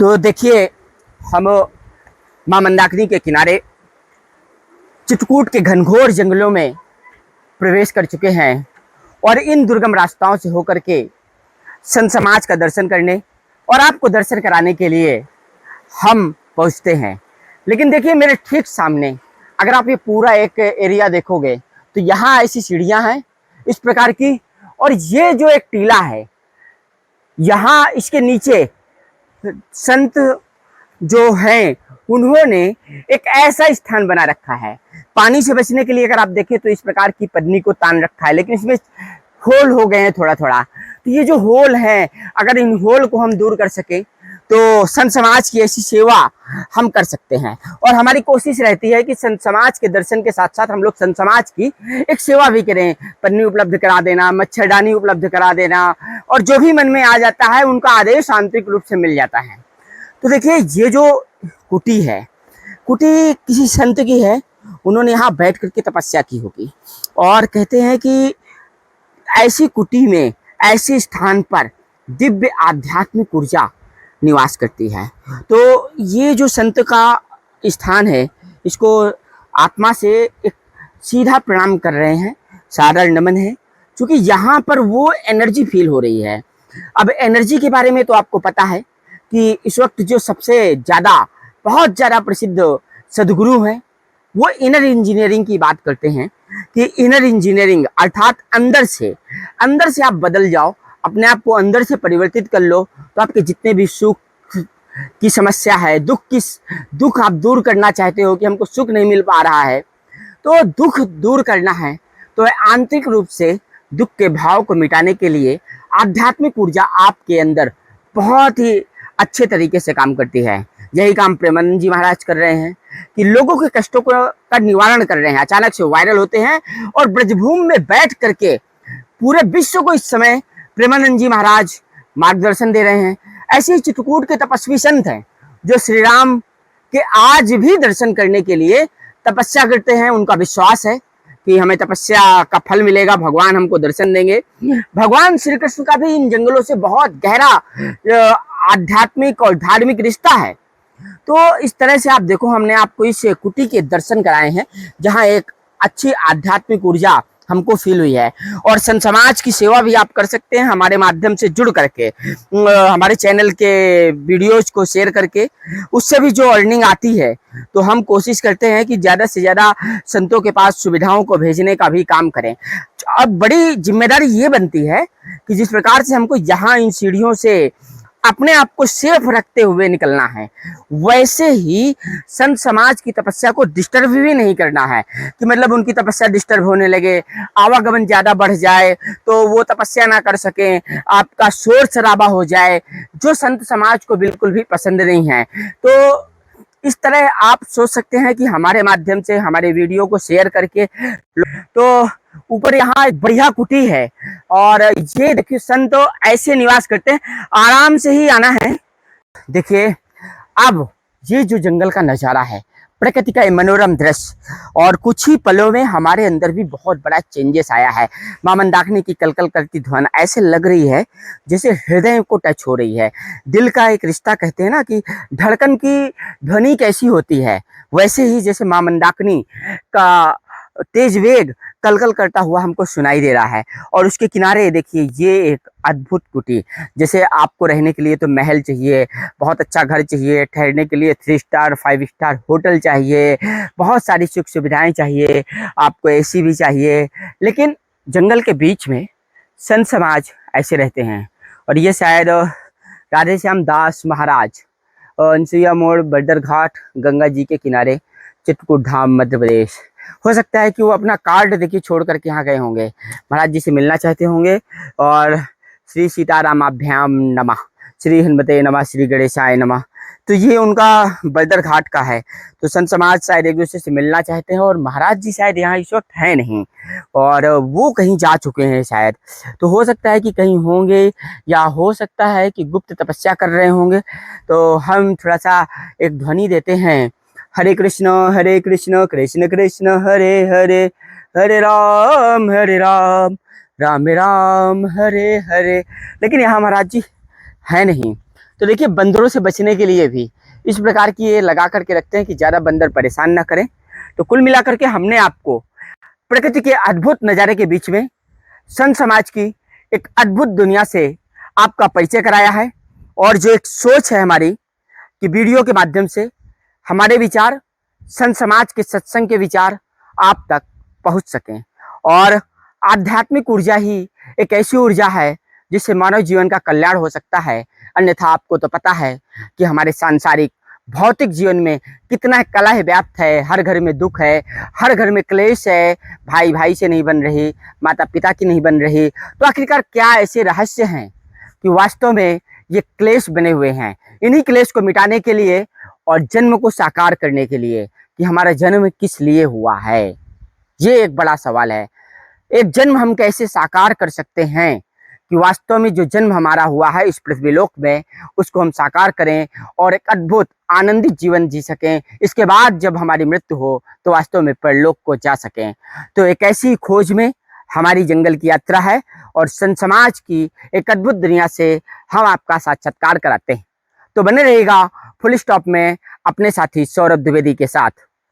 तो देखिए, हम माँ मंदाकिनी के किनारे चित्रकूट के घनघोर जंगलों में प्रवेश कर चुके हैं और इन दुर्गम रास्ताओं से होकर के संत समाज का दर्शन करने और आपको दर्शन कराने के लिए हम पहुंचते हैं। लेकिन देखिए, मेरे ठीक सामने अगर आप ये पूरा एक एरिया देखोगे तो यहाँ ऐसी सीढ़ियाँ हैं इस प्रकार की, और ये जो एक टीला है यहाँ इसके नीचे संत जो हैं उन्होंने एक ऐसा स्थान बना रखा है। पानी से बचने के लिए अगर आप देखें तो इस प्रकार की पन्नी को तान रखा है, लेकिन इसमें होल हो गए हैं थोड़ा थोड़ा। तो ये जो होल है, अगर इन होल को हम दूर कर सके तो संत समाज की ऐसी सेवा हम कर सकते हैं। और हमारी कोशिश रहती है कि संत समाज के दर्शन के साथ साथ हम लोग संत समाज की एक सेवा भी करें। पन्नी उपलब्ध करा देना, मच्छरदानी उपलब्ध करा देना, और जो भी मन में आ जाता है उनका आदेश आंतरिक रूप से मिल जाता है। तो देखिए, ये जो कुटी है, कुटी किसी संत की है। उन्होंने यहाँ बैठ करके तपस्या की होगी, और कहते हैं कि ऐसी कुटी में, ऐसे स्थान पर दिव्य आध्यात्मिक ऊर्जा निवास करती है। तो ये जो संत का स्थान है, इसको आत्मा से एक सीधा प्रणाम कर रहे हैं, सादर नमन है, क्योंकि यहाँ पर वो एनर्जी फील हो रही है। अब एनर्जी के बारे में तो आपको पता है कि इस वक्त जो सबसे ज़्यादा, बहुत ज़्यादा प्रसिद्ध सदगुरु हैं वो इनर इंजीनियरिंग की बात करते हैं कि इनर इंजीनियरिंग अर्थात अंदर से आप बदल जाओ, अपने आप को अंदर से परिवर्तित कर लो, तो आपके जितने भी सुख की समस्या है, दुख आप दूर करना चाहते हो कि हमको सुख नहीं मिल पा रहा है, तो दुख दूर करना है तो आंतरिक रूप से दुख के भाव को मिटाने के लिए आध्यात्मिक ऊर्जा आपके अंदर बहुत ही अच्छे तरीके से काम करती है। यही काम प्रेमानंद जी महाराज कर रहे हैं कि लोगों के कष्टों का निवारण कर रहे हैं। अचानक से वायरल होते हैं और ब्रजभूमि में बैठ करके पूरे विश्व को इस समय प्रेमानंद जी महाराज मार्गदर्शन दे रहे हैं। ऐसे ही चित्रकूट के तपस्वी संत हैं जो श्री राम के आज भी दर्शन करने के लिए तपस्या करते हैं। उनका विश्वास है कि हमें तपस्या का फल मिलेगा, भगवान हमको दर्शन देंगे। भगवान श्री कृष्ण का भी इन जंगलों से बहुत गहरा आध्यात्मिक और धार्मिक रिश्ता है। तो इस तरह से आप देखो, हमने आपको इस कुटी के दर्शन कराए हैं जहां एक अच्छी आध्यात्मिक ऊर्जा हमको फील हुई है। और संत समाज की सेवा भी आप कर सकते हैं हमारे माध्यम से जुड़ करके, हमारे चैनल के वीडियोज को शेयर करके, उससे भी जो अर्निंग आती है। तो हम कोशिश करते हैं कि ज़्यादा से ज़्यादा संतों के पास सुविधाओं को भेजने का भी काम करें। अब बड़ी जिम्मेदारी ये बनती है कि जिस प्रकार से हमको यहाँ इन सीढ़ियों से अपने आप को सेफ रखते हुए निकलना है, वैसे ही संत समाज की तपस्या को डिस्टर्ब भी नहीं करना है कि मतलब उनकी तपस्या डिस्टर्ब होने लगे, आवागमन ज्यादा बढ़ जाए तो वो तपस्या ना कर सके, आपका शोर शराबा हो जाए, जो संत समाज को बिल्कुल भी पसंद नहीं है। तो इस तरह आप सोच सकते हैं कि हमारे माध्यम से हमारे वीडियो को शेयर करके, तो ऊपर यहाँ एक बढ़िया कुटी है और ये देखिए संत ऐसे निवास करते हैं, आराम से ही आना है। देखिए, अब ये जो जंगल का नज़ारा है, प्रकृति का मनोरम दृश्य, और कुछ ही पलों में हमारे अंदर भी बहुत बड़ा चेंजेस आया है। माँ मंदाकिनी की कलकल करती ध्वनि ऐसे लग रही है जैसे हृदय को टच हो रही है। दिल का एक रिश्ता, कहते हैं ना कि धड़कन की ध्वनि कैसी होती है, वैसे ही जैसे माँ मंदाकिनी का तेज वेग कलकल करता हुआ हमको सुनाई दे रहा है। और उसके किनारे देखिए, ये एक अद्भुत कुटी, जैसे आपको रहने के लिए तो महल चाहिए, बहुत अच्छा घर चाहिए, ठहरने के लिए 3 स्टार 5 स्टार होटल चाहिए, बहुत सारी सुख सुविधाएं चाहिए, आपको एसी भी चाहिए, लेकिन जंगल के बीच में संत समाज ऐसे रहते हैं। और ये शायद राधे श्याम दास महाराज, अनसुईया मोड़, बर्डर घाट, गंगा जी के किनारे, चित्रकूट धाम, मध्य प्रदेश। हो सकता है कि वो अपना कार्ड देखिए छोड़ करके यहाँ गए होंगे, महाराज जी से मिलना चाहते होंगे। और श्री सीतारामाभ्याम नमः, श्री हनुमते नमः, श्री गणेशाय नमः। तो ये उनका बर्डर घाट का है। तो संत समाज शायद एक दूसरे से मिलना चाहते हैं, और महाराज जी शायद यहाँ इस वक्त है नहीं, और वो कहीं जा चुके हैं शायद। तो हो सकता है कि कहीं होंगे, या हो सकता है कि गुप्त तपस्या कर रहे होंगे। तो हम थोड़ा सा एक ध्वनि देते हैं, हरे कृष्ण कृष्ण कृष्ण हरे हरे, हरे राम राम राम हरे हरे। लेकिन यहाँ महाराज जी है नहीं, तो देखिए बंदरों से बचने के लिए भी इस प्रकार की ये लगा करके रखते हैं कि ज़्यादा बंदर परेशान ना करें। तो कुल मिलाकर के हमने आपको प्रकृति के अद्भुत नज़ारे के बीच में संत समाज की एक अद्भुत दुनिया से आपका परिचय कराया है। और जो एक सोच है हमारी कि वीडियो के माध्यम से हमारे विचार, संत समाज के सत्संग के विचार आप तक पहुंच सकें। और आध्यात्मिक ऊर्जा ही एक ऐसी ऊर्जा है जिससे मानव जीवन का कल्याण हो सकता है। अन्यथा आपको तो पता है कि हमारे सांसारिक भौतिक जीवन में कितना कलह व्याप्त है, हर घर में दुख है, हर घर में क्लेश है, भाई भाई से नहीं बन रही, माता पिता की नहीं बन रही। तो आखिरकार क्या ऐसे रहस्य हैं कि वास्तव में ये क्लेश बने हुए हैं? इन्हीं क्लेश को मिटाने के लिए और जन्म को साकार करने के लिए कि हमारा जन्म किस लिए हुआ है, ये एक बड़ा सवाल है। एक जन्म हम कैसे साकार कर सकते हैं कि वास्तव में जो जन्म हमारा हुआ है इस पृथ्वीलोक में, उसको हम साकार करें और एक अद्भुत आनंदित जीवन जी सकें। इसके बाद जब हमारी मृत्यु हो तो वास्तव में परलोक को जा सकें। तो एक ऐसी खोज में हमारी जंगल की यात्रा है और संत समाज की एक अद्भुत दुनिया से हम आपका साक्षात्कार कराते हैं। तो बने रहिएगा फुल स्टॉप में अपने साथी सौरभ द्विवेदी के साथ।